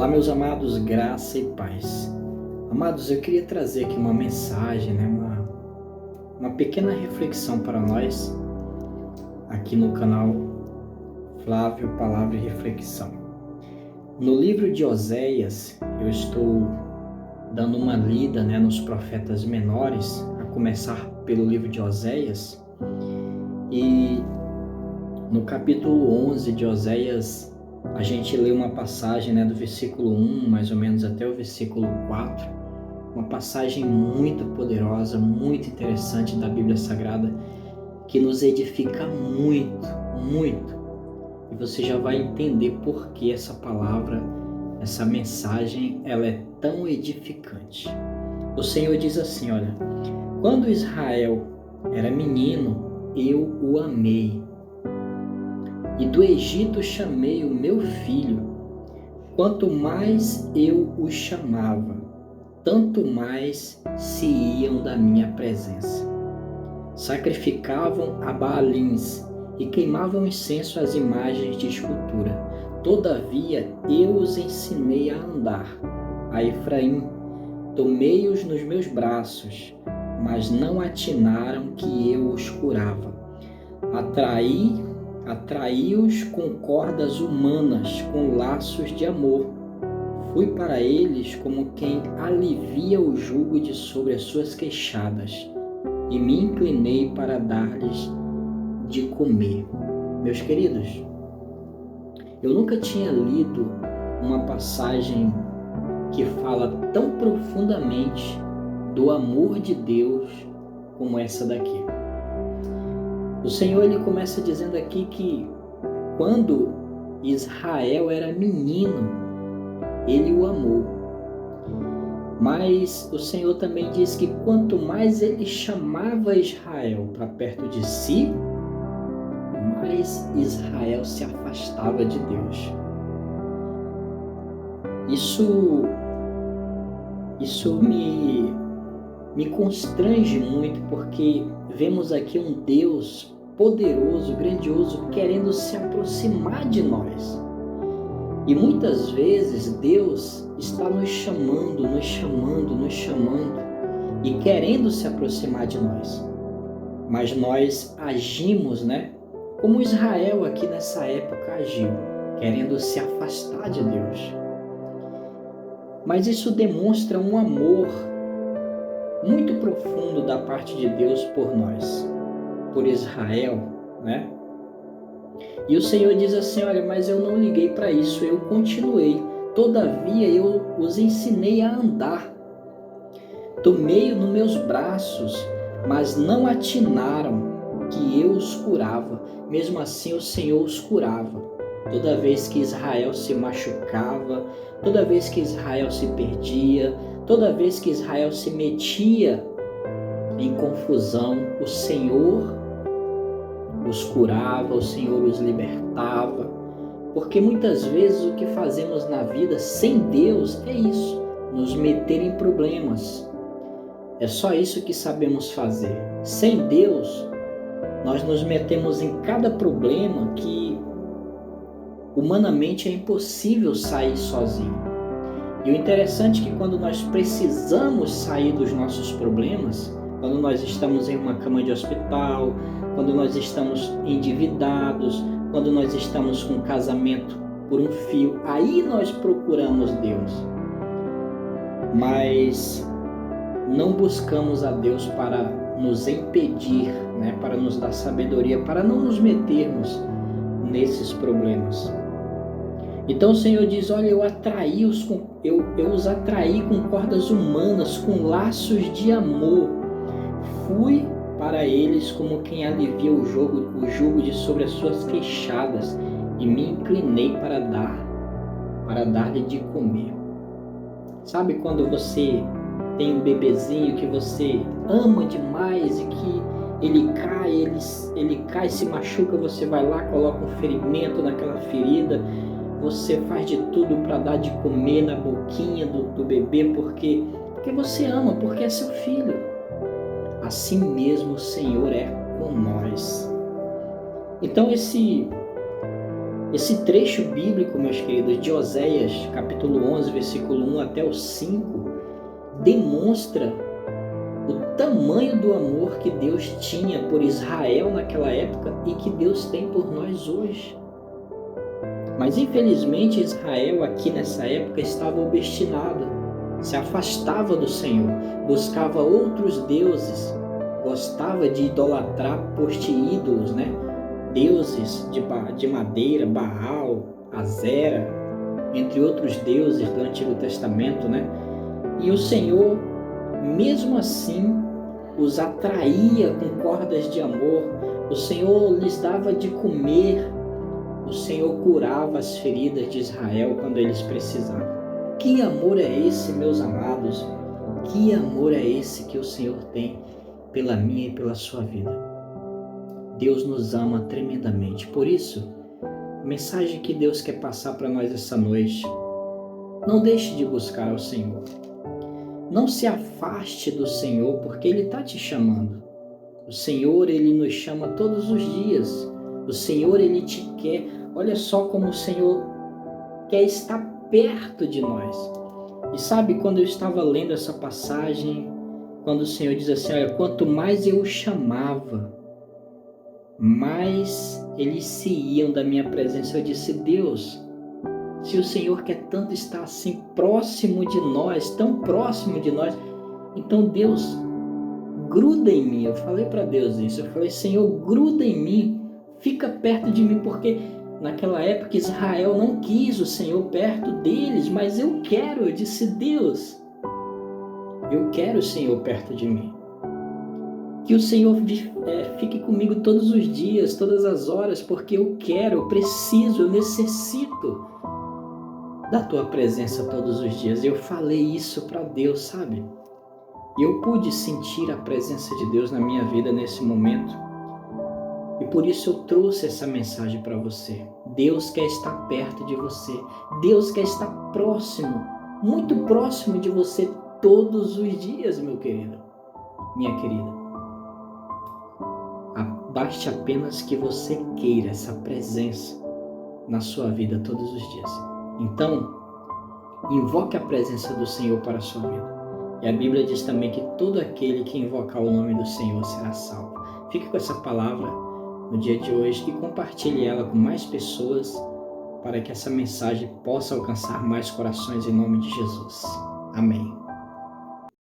Olá, meus amados, graça e paz. Amados, eu queria trazer aqui uma mensagem, uma pequena reflexão para nós, aqui no canal Flávio Palavra e Reflexão. No livro de Oséias, eu estou dando uma lida nos profetas menores, a começar pelo livro de Oséias, e no capítulo 11 de Oséias, a gente lê uma passagem do versículo 1, mais ou menos, até o versículo 4, uma passagem muito poderosa, muito interessante da Bíblia Sagrada, que nos edifica muito, muito. E você já vai entender por que essa palavra, essa mensagem, ela é tão edificante. O Senhor diz assim, olha: quando Israel era menino, eu o amei. E do Egito chamei o meu filho. Quanto mais eu os chamava, tanto mais se iam da minha presença. Sacrificavam a Baalins e queimavam incenso às imagens de escultura. Todavia eu os ensinei a andar. A Efraim, tomei-os nos meus braços, mas não atinaram que eu os curava. Atraí-os com cordas humanas, com laços de amor. Fui para eles como quem alivia o jugo de sobre as suas queixadas, e me inclinei para dar-lhes de comer. Meus queridos, eu nunca tinha lido uma passagem que fala tão profundamente do amor de Deus como essa daqui. O Senhor, ele começa dizendo aqui que quando Israel era menino, ele o amou. Mas o Senhor também diz que quanto mais ele chamava Israel para perto de si, mais Israel se afastava de Deus. Isso me constrange muito, porque vemos aqui um Deus poderoso, grandioso, querendo se aproximar de nós. E muitas vezes Deus está nos chamando e querendo se aproximar de nós. Mas nós agimos, como Israel aqui nessa época agiu, querendo se afastar de Deus. Mas isso demonstra um amor muito profundo da parte de Deus por nós, por Israel, E o Senhor diz assim, olha, mas eu não liguei para isso, eu continuei. Todavia eu os ensinei a andar. Tomei-o nos meus braços, mas não atinaram que eu os curava. Mesmo assim o Senhor os curava. Toda vez que Israel se machucava, toda vez que Israel se perdia, toda vez que Israel se metia em confusão, o Senhor os curava, o Senhor os libertava. Porque muitas vezes o que fazemos na vida sem Deus é isso, nos meter em problemas. É só isso que sabemos fazer. Sem Deus, nós nos metemos em cada problema que humanamente é impossível sair sozinho. E o interessante é que quando nós precisamos sair dos nossos problemas, quando nós estamos em uma cama de hospital, quando nós estamos endividados, quando nós estamos com um casamento por um fio, aí nós procuramos Deus. Mas não buscamos a Deus para nos impedir, para nos dar sabedoria, para não nos metermos nesses problemas. Então o Senhor diz, olha, eu os atraí com cordas humanas, com laços de amor. Fui para eles como quem alivia o jugo de sobre as suas queixadas, e me inclinei para dar-lhe de comer. Sabe quando você tem um bebezinho que você ama demais e que ele cai, se machuca, você vai lá, coloca um ferimento naquela ferida, você faz de tudo para dar de comer na boquinha do bebê, porque você ama, porque é seu filho. Assim mesmo o Senhor é com nós. Então esse Esse trecho bíblico, meus queridos, de Oséias, capítulo 11, versículo 1 até o 5, demonstra o tamanho do amor que Deus tinha por Israel naquela época e que Deus tem por nós hoje. Mas infelizmente Israel aqui nessa época estava obstinado, se afastava do Senhor, buscava outros deuses, gostava de idolatrar, poste ídolos, né? Deuses de madeira, Baal, Azera, entre outros deuses do Antigo Testamento, né? E o Senhor, mesmo assim, os atraía com cordas de amor, o Senhor lhes dava de comer, o Senhor curava as feridas de Israel quando eles precisavam. Que amor é esse, meus amados? Que amor é esse que o Senhor tem pela minha e pela sua vida? Deus nos ama tremendamente. Por isso, a mensagem que Deus quer passar para nós essa noite: não deixe de buscar ao Senhor. Não se afaste do Senhor, porque Ele está te chamando. O Senhor, Ele nos chama todos os dias. O Senhor, Ele te quer. Olha só como o Senhor quer estar perto de nós. E sabe, quando eu estava lendo essa passagem, quando o Senhor diz assim, olha, quanto mais eu o chamava, mais eles se iam da minha presença. Eu disse, Deus, se o Senhor quer tanto estar assim próximo de nós, tão próximo de nós, então Deus, gruda em mim. Eu falei para Deus isso, eu falei, Senhor, gruda em mim, fica perto de mim, porque naquela época Israel não quis o Senhor perto deles, mas eu quero. Eu disse, Deus, eu quero o Senhor perto de mim. Que o Senhor fique comigo todos os dias, todas as horas, porque eu quero, eu preciso, eu necessito da tua presença todos os dias. Eu falei isso para Deus, sabe? E eu pude sentir a presença de Deus na minha vida nesse momento. E por isso eu trouxe essa mensagem para você. Deus quer estar perto de você. Deus quer estar próximo, muito próximo de você todos os dias, meu querido, minha querida. Baste apenas que você queira essa presença na sua vida todos os dias. Então, invoque a presença do Senhor para a sua vida. E a Bíblia diz também que todo aquele que invocar o nome do Senhor será salvo. Fique com essa palavra no dia de hoje e compartilhe ela com mais pessoas para que essa mensagem possa alcançar mais corações em nome de Jesus. Amém.